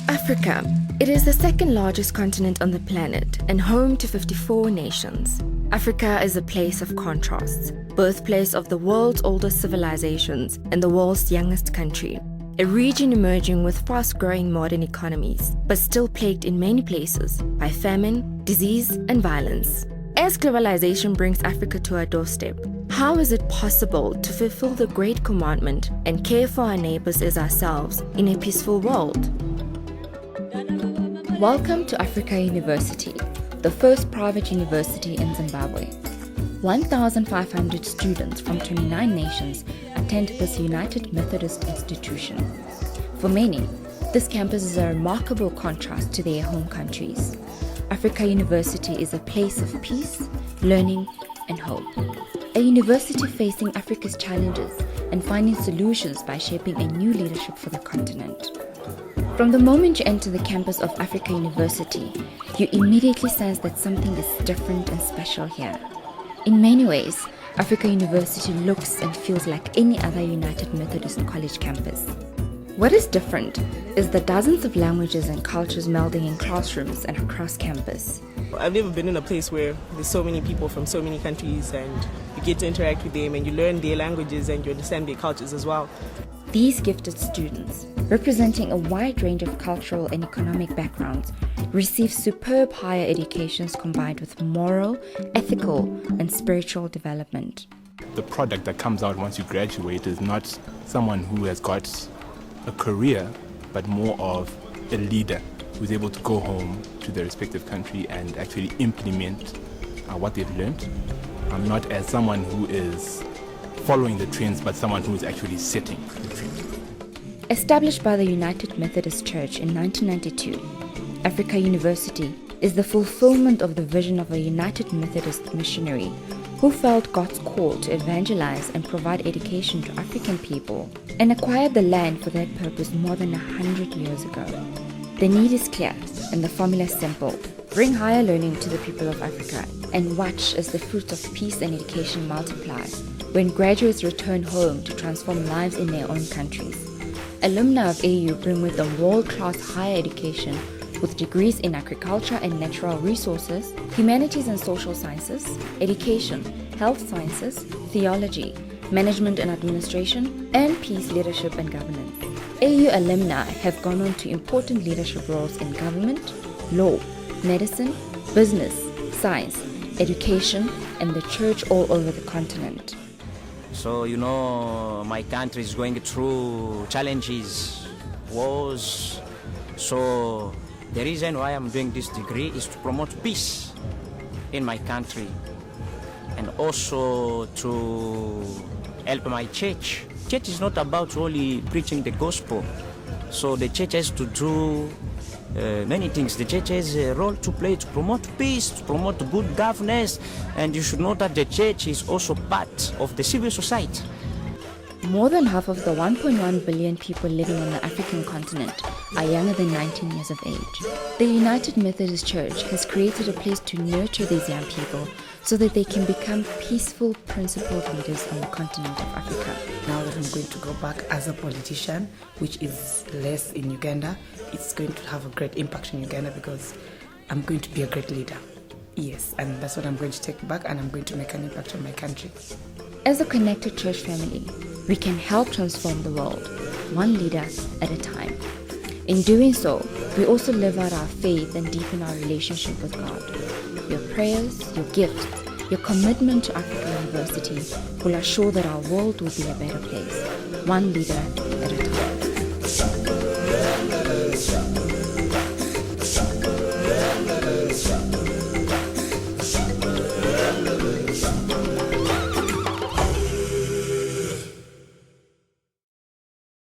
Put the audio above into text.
Africa. It is the second largest continent on the planet and home to 54 nations. Africa is a place of contrasts, birthplace of the world's oldest civilizations and the world's youngest country. A region emerging with fast-growing modern economies, but still plagued in many places by famine, disease, and violence. As globalization brings Africa to our doorstep, how is it possible to fulfill the Great Commandment and care for our neighbors as ourselves in a peaceful world? Welcome to Africa University, the first private university in Zimbabwe. 1,500 students from 29 nations attend this United Methodist institution. For many, this campus is a remarkable contrast to their home countries. Africa University is a place of peace, learning, and hope. A university facing Africa's challenges and finding solutions by shaping a new leadership for the continent. From the moment you enter the campus of Africa University, you immediately sense that something is different and special here. In many ways, Africa University looks and feels like any other United Methodist College campus. What is different is the dozens of languages and cultures melding in classrooms and across campus. I've never been in a place where there's so many people from so many countries and you get to interact with them and you learn their languages and you understand their cultures as well. These gifted students, representing a wide range of cultural and economic backgrounds, receive superb higher educations combined with moral, ethical, and spiritual development. The product that comes out once you graduate is not someone who has got a career, but more of a leader who's able to go home to their respective country and actually implement what they've learned. Not as someone who is following the trends, but someone who is actually setting the trends. Established by the United Methodist Church in 1992, Africa University is the fulfillment of the vision of a United Methodist missionary who felt God's call to evangelize and provide education to African people and acquired the land for that purpose more than 100 years ago. The need is clear and the formula is simple. Bring higher learning to the people of Africa and watch as the fruits of peace and education multiply when graduates return home to transform lives in their own countries. Alumni of AU bring with them world-class higher education with degrees in agriculture and natural resources, humanities and social sciences, education, health sciences, theology, management and administration, and peace, leadership and governance. AU alumni have gone on to important leadership roles in government, law, medicine, business, science, education, and the church all over the continent. So, my country is going through challenges, wars. So, the reason why I'm doing this degree is to promote peace in my country and also to help my church. Church is not about only preaching the gospel. So, the church has to do many things. The church has a role to play to promote peace, to promote good governance, and you should know that the church is also part of the civil society. More than half of the 1.1 billion people living on the African continent are younger than 19 years of age. The United Methodist Church has created a place to nurture these young people so that they can become peaceful, principled leaders on the continent of Africa. Now that I'm going to go back as a politician, which is less in Uganda, it's going to have a great impact in Uganda because I'm going to be a great leader. Yes, and that's what I'm going to take back, and I'm going to make an impact on my country. As a connected church family, we can help transform the world, one leader at a time. In doing so, we also live out our faith and deepen our relationship with God. Your prayers, your gifts, your commitment to Africa University will assure that our world will be a better place, one leader at a time.